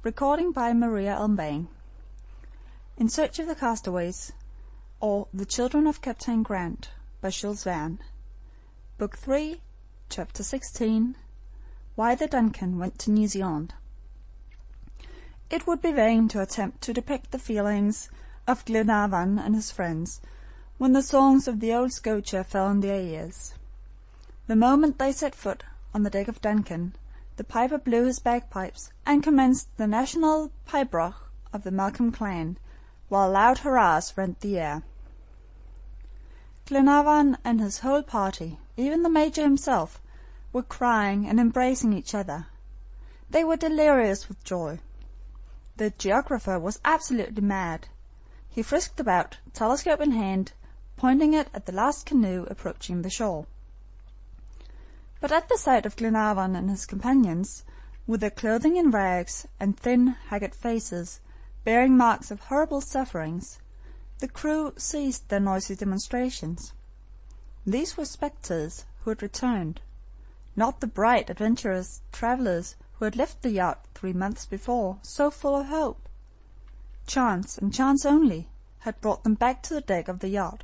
Recording by Maria Elmbang. In Search of the Castaways, or The Children of Captain Grant, by Jules Verne. Book 3, Chapter 16, Why the Duncan Went to New Zealand. It would be vain to attempt to depict the feelings of Glenarvan and his friends when the songs of the old Scotia fell on their ears. The moment they set foot on the deck of Duncan, the piper blew his bagpipes and commenced the national pibroch of the Malcolm clan, while loud hurrahs rent the air. Glenarvan and his whole party, even the Major himself, were crying and embracing each other. They were delirious with joy. The geographer was absolutely mad. He frisked about, telescope in hand, pointing it at the last canoe approaching the shore. But at the sight of Glenarvan and his companions, with their clothing in rags and thin, haggard faces, bearing marks of horrible sufferings, the crew ceased their noisy demonstrations. These were spectres who had returned, not the bright, adventurous travellers who had left the yacht 3 months before, so full of hope. Chance, and chance only, had brought them back to the deck of the yacht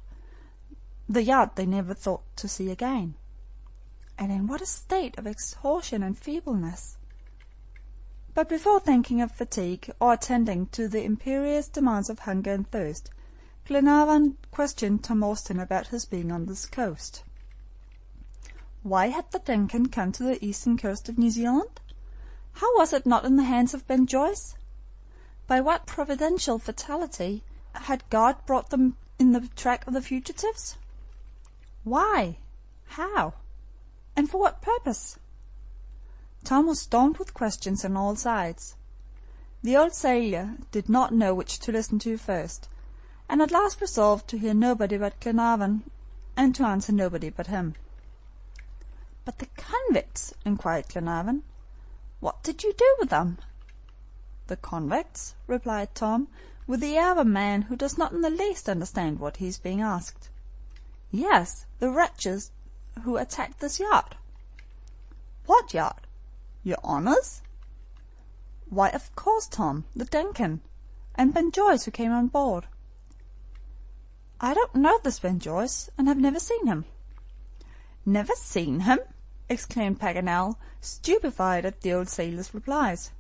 they never thought to see again. And in what a state of exhaustion and feebleness! But before thinking of fatigue or attending to the imperious demands of hunger and thirst, Glenarvan questioned Tom Austin about his being on this coast. Why had the Duncan come to the eastern coast of New Zealand? How was it not in the hands of Ben Joyce? By what providential fatality had God brought them in the track of the fugitives? Why? How? And for what purpose? Tom was stormed with questions on all sides. The old sailor did not know which to listen to first, and at last resolved to hear nobody but Glenarvan, and to answer nobody but him. "But the convicts?" inquired Glenarvan. "What did you do with them?" "The convicts?" replied Tom, with the air of a man who does not in the least understand what he is being asked. "Yes, the wretches who attacked this yacht." "What yacht? Your Honour's?" "Why, of course, Tom, the Duncan, and Ben Joyce, who came on board." "I don't know this Ben Joyce, and have never seen him." "Never seen him!" exclaimed Paganel, stupefied at the old sailor's replies.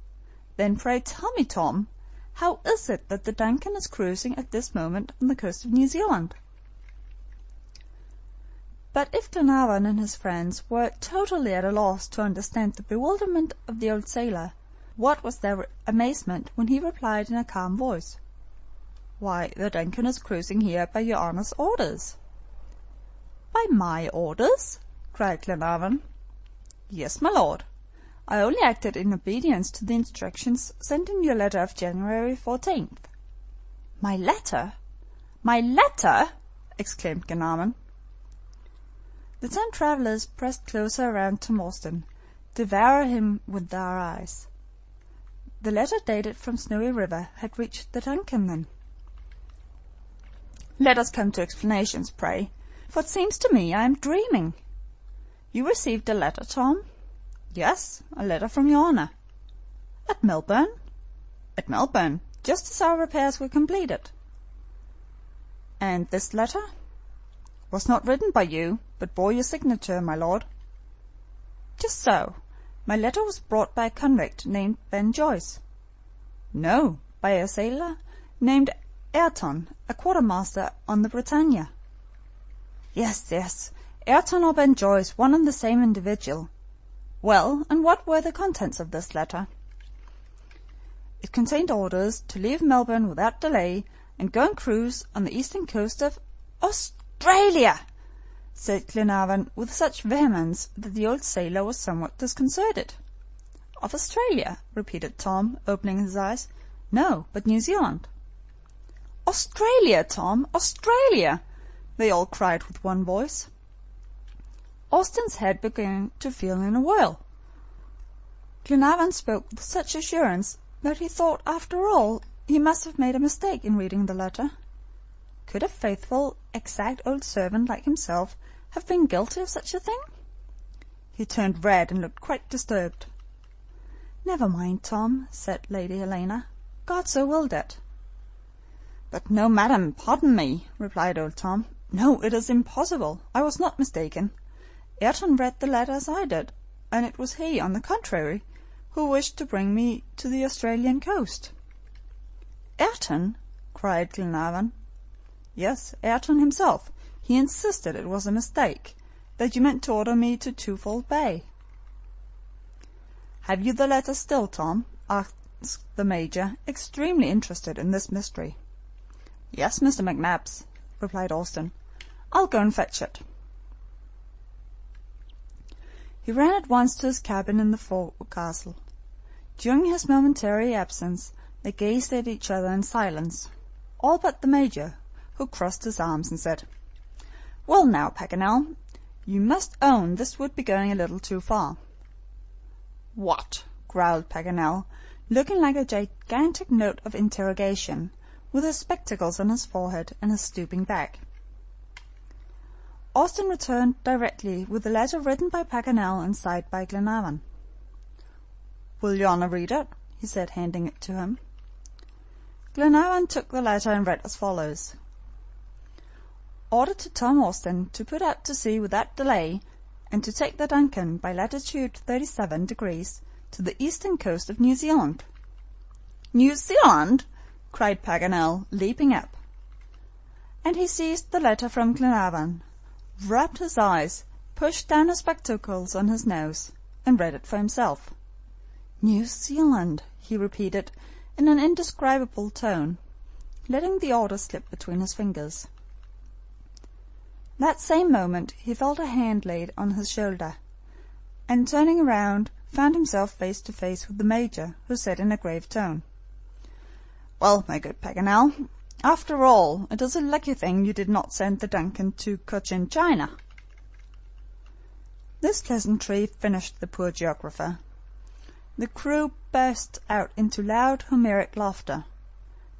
"Then pray tell me, Tom, how is it that the Duncan is cruising at this moment on the coast of New Zealand?" But if Glenarvan and his friends were totally at a loss to understand the bewilderment of the old sailor, what was their amazement when he replied in a calm voice, "Why, the Duncan is cruising here by your Honour's orders." "By my orders?" cried Glenarvan. "Yes, my lord. I only acted in obedience to the instructions sent in your letter of January 14th. "My letter? My letter?" exclaimed Glenarvan. The 10 travellers pressed closer around Tom Austin, devouring him with their eyes. The letter dated from Snowy River had reached the Duncan, then. "Let us come to explanations, pray, for it seems to me I am dreaming. You received a letter, Tom?" "Yes, a letter from your Honour." "At Melbourne?" "At Melbourne, just as our repairs were completed." "And this letter?" "Was not written by you, but bore your signature, my lord." "Just so. My letter was brought by a convict named Ben Joyce." "No, by a sailor named Ayrton, a quartermaster on the Britannia." "Yes, yes, Ayrton or Ben Joyce, one and the same individual. Well, and what were the contents of this letter?" "It contained orders to leave Melbourne without delay and go and cruise on the eastern coast of "Australia!" said Glenarvan with such vehemence that the old sailor was somewhat disconcerted. "Of Australia?" repeated Tom, opening his eyes. "No, but New Zealand." "Australia, Tom, Australia!" they all cried with one voice. Austin's head began to feel in a whirl. Glenarvan spoke with such assurance that he thought, after all, he must have made a mistake in reading the letter. Could a faithful, exact old servant like himself have been guilty of such a thing? He turned red and looked quite disturbed. "Never mind, Tom," said Lady Helena. "God so willed it." "But no, madam, pardon me," replied old Tom. "No, it is impossible. I was not mistaken. Ayrton read the letter as I did, and it was he, on the contrary, who wished to bring me to the Australian coast." "Ayrton!" cried Glenarvan. "Yes, Ayrton himself. He insisted it was a mistake, that you meant to order me to Twofold Bay." "Have you the letter still, Tom?" asked the Major, extremely interested in this mystery. "Yes, Mr. McNabbs," replied Austin. "I'll go and fetch it." He ran at once to his cabin in the forecastle. During his momentary absence they gazed at each other in silence, all but the Major, who crossed his arms and said, "Well now, Paganel, you must own this would be going a little too far." "What?" growled Paganel, looking like a gigantic note of interrogation, with his spectacles on his forehead and his stooping back. Austin returned directly with the letter written by Paganel and signed by Glenarvan. "Will your honor read it?" he said, handing it to him. Glenarvan took the letter and read as follows: "Order to Tom Austin to put out to sea without delay, and to take the Duncan by latitude 37 degrees to the eastern coast of New Zealand." "New Zealand!" cried Paganel, leaping up. And he seized the letter from Glenarvan, rubbed his eyes, pushed down his spectacles on his nose, and read it for himself. "New Zealand," he repeated in an indescribable tone, letting the order slip between his fingers. That same moment he felt a hand laid on his shoulder, and turning around found himself face to face with the Major, who said in a grave tone, "Well, my good Paganel, after all, it is a lucky thing you did not send the Duncan to Cochin China." This pleasantry finished the poor geographer. The crew burst out into loud Homeric laughter.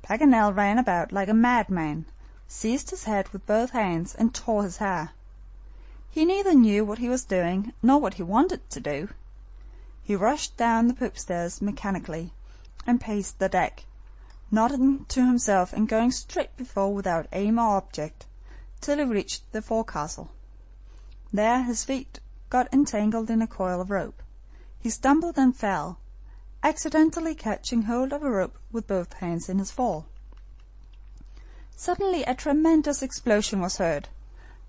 Paganel ran about like a madman, seized his head with both hands, and tore his hair. He neither knew what he was doing nor what he wanted to do. He rushed down the poop stairs mechanically, and paced the deck, nodding to himself and going straight before without aim or object, till he reached the forecastle. There his feet got entangled in a coil of rope. He stumbled and fell, accidentally catching hold of a rope with both hands in his fall. Suddenly a tremendous explosion was heard.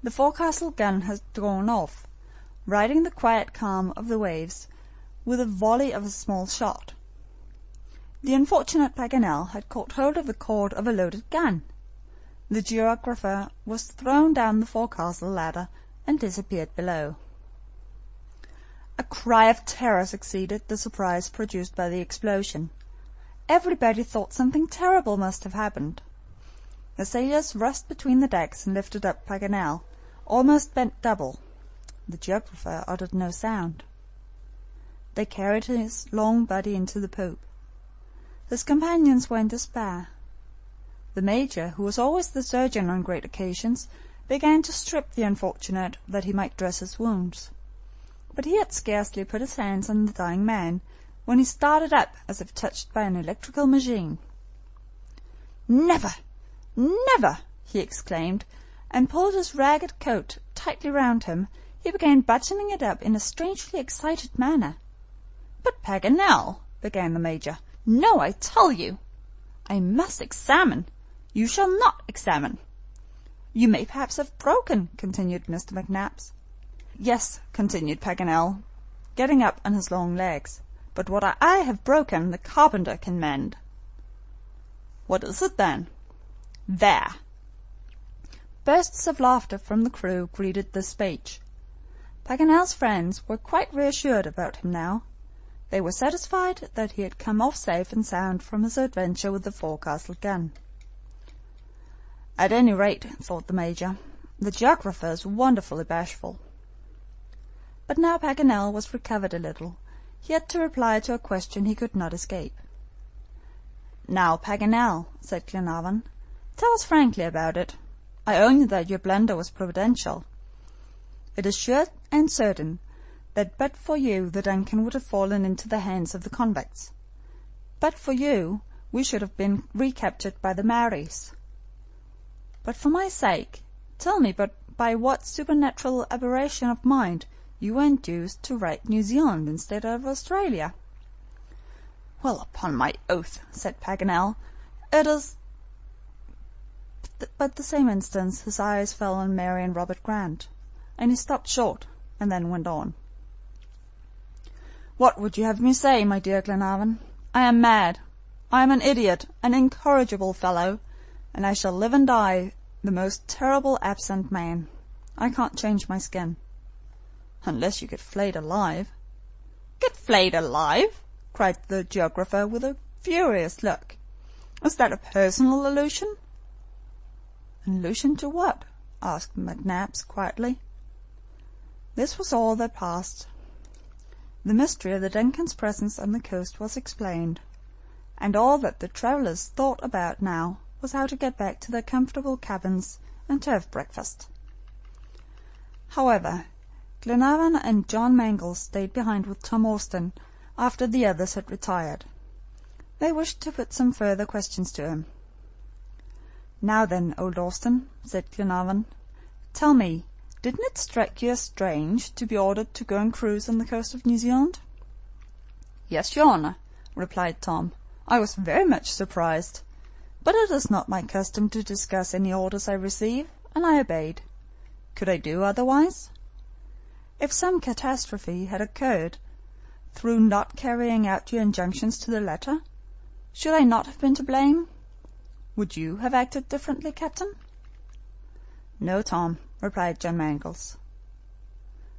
The forecastle gun had gone off, riding the quiet calm of the waves with a volley of a small shot. The unfortunate Paganel had caught hold of the cord of a loaded gun. The geographer was thrown down the forecastle ladder and disappeared below. A cry of terror succeeded the surprise produced by the explosion. Everybody thought something terrible must have happened. The sailors rushed between the decks and lifted up Paganel, almost bent double. The geographer uttered no sound. They carried his long body into the poop. His companions were in despair. The Major, who was always the surgeon on great occasions, began to strip the unfortunate that he might dress his wounds. But he had scarcely put his hands on the dying man when he started up as if touched by an electrical machine. "Never! Never!" he exclaimed, and pulled his ragged coat tightly round him. He began buttoning it up in a strangely excited manner. "But Paganel," began the Major. "No, I tell you." "I must examine." "You shall not examine." "You may perhaps have broken," continued Mr. McNabbs. "Yes," continued Paganel, getting up on his long legs, "but what I have broken the carpenter can mend." "What is it, then?" "There." Bursts of laughter from the crew greeted this speech. Paganel's friends were quite reassured about him now. They were satisfied that he had come off safe and sound from his adventure with the forecastle gun. "At any rate," thought the Major, "the geographer is wonderfully bashful." But now Paganel was recovered a little. He had to reply to a question he could not escape. "Now, Paganel," said Glenarvan, "tell us frankly about it. I own that your blunder was providential. It is sure and certain that but for you the Duncan would have fallen into the hands of the convicts. But for you we should have been recaptured by the Maoris. But for my sake, tell me by what supernatural aberration of mind you were induced to write New Zealand instead of Australia." "Well, upon my oath," said Paganel, "it is—" But the same instant his eyes fell on Mary and Robert Grant, and he stopped short, and then went on. "What would you have me say, my dear Glenarvan? I am mad. I am an idiot, an incorrigible fellow, and I shall live and die the most terrible absent man. I can't change my skin." "Unless you get flayed alive." "Get flayed alive!" cried the geographer with a furious look. "Is that a personal allusion?" "An allusion to what?" asked McNabbs quietly. This was all that passed. The mystery of the Duncan's presence on the coast was explained, and all that the travellers thought about now was how to get back to their comfortable cabins and to have breakfast. However, Glenarvan and John Mangles stayed behind with Tom Austin after the others had retired. They wished to put some further questions to him. "Now then, old Austin," said Glenarvan, "tell me, didn't it strike you as strange to be ordered to go and cruise on the coast of New Zealand?" "Yes, your Honor," replied Tom. "I was very much surprised. But it is not my custom to discuss any orders I receive, and I obeyed. Could I do otherwise? If some catastrophe had occurred through not carrying out your injunctions to the letter, should I not have been to blame? Would you have acted differently, Captain?" "No, Tom," replied John Mangles.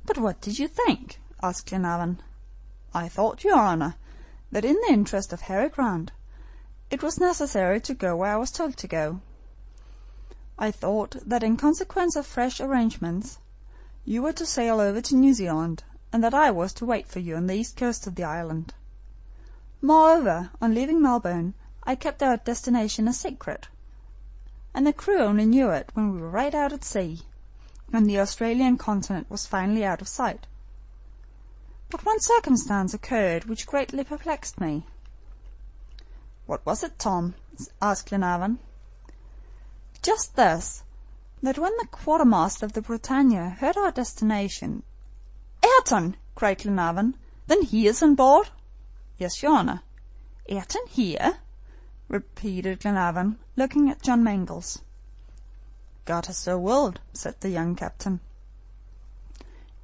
"But what did you think?" asked Glenarvan. "I thought, your Honor, that in the interest of Harry Grant, it was necessary to go where I was told to go. I thought that in consequence of fresh arrangements, you were to sail over to New Zealand, and that I was to wait for you on the east coast of the island. Moreover, on leaving Melbourne, I kept our destination a secret, and the crew only knew it when we were right out at sea, and the Australian continent was finally out of sight. But one circumstance occurred which greatly perplexed me." "What was it, Tom?" asked Glenarvan. "Just this, that when the quartermaster of the Britannia heard our destination—" "Ayrton!" cried Glenarvan. "Then he is on board?" "Yes, your Honor." "Ayrton here?" repeated Glenarvan, looking at John Mangles. "God has so willed," said the young captain.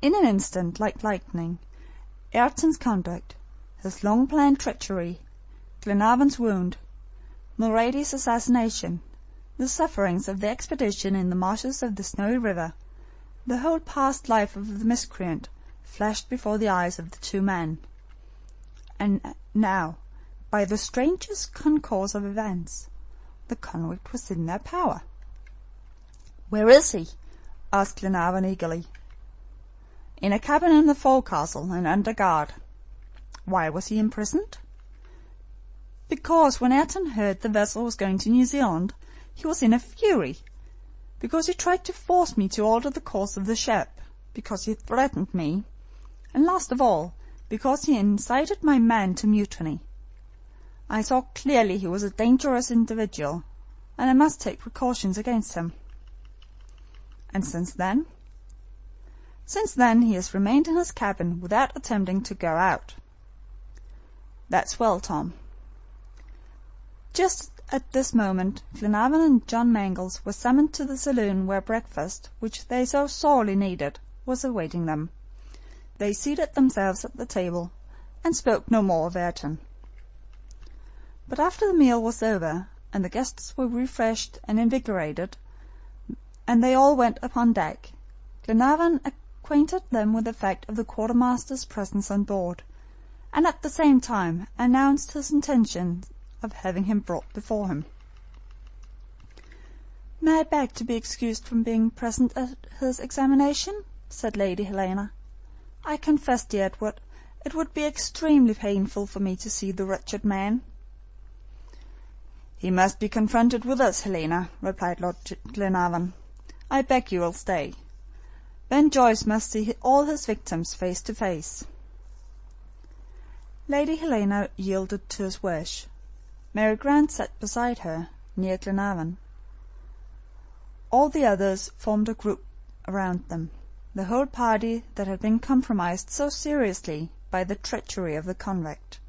In an instant, like lightning, Ayrton's conduct, his long-planned treachery, Glenarvan's wound, Mulrady's assassination, the sufferings of the expedition in the marshes of the Snowy River, the whole past life of the miscreant, flashed before the eyes of the two men. And now, by the strangest concourse of events, the convict was in their power. "Where is he?" asked Glenarvan eagerly. "In a cabin in the forecastle and under guard." "Why was he imprisoned?" "Because when Ayrton heard the vessel was going to New Zealand, he was in a fury. Because he tried to force me to alter the course of the ship. Because he threatened me. And last of all, because he incited my men to mutiny. I saw clearly he was a dangerous individual, and I must take precautions against him." "And since then?" "Since then he has remained in his cabin without attempting to go out." "That's well, Tom." Just at this moment Glenarvan and John Mangles were summoned to the saloon where breakfast, which they so sorely needed, was awaiting them. They seated themselves at the table, and spoke no more of Ayrton. But after the meal was over, and the guests were refreshed and invigorated, and they all went upon deck, Glenarvan acquainted them with the fact of the quartermaster's presence on board, and at the same time announced his intention of having him brought before him. "May I beg to be excused from being present at his examination?" said Lady Helena. "I confess, dear Edward, it would be extremely painful for me to see the wretched man." "He must be confronted with us, Helena," replied Lord Glenarvan. "I beg you will stay. Ben Joyce must see all his victims face to face. Lady Helena yielded to his wish. Mary Grant sat beside her, near Glenarvan. All the others formed a group around them, the whole party that had been compromised so seriously by the treachery of the convict.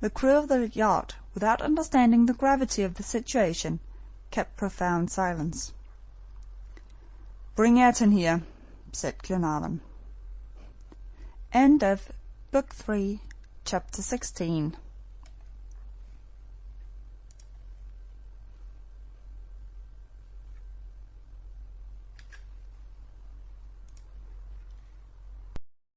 The crew of the yacht, without understanding the gravity of the situation, kept profound silence. "Bring Ayrton here," said Glenarvan. End of Book 3, Chapter 16.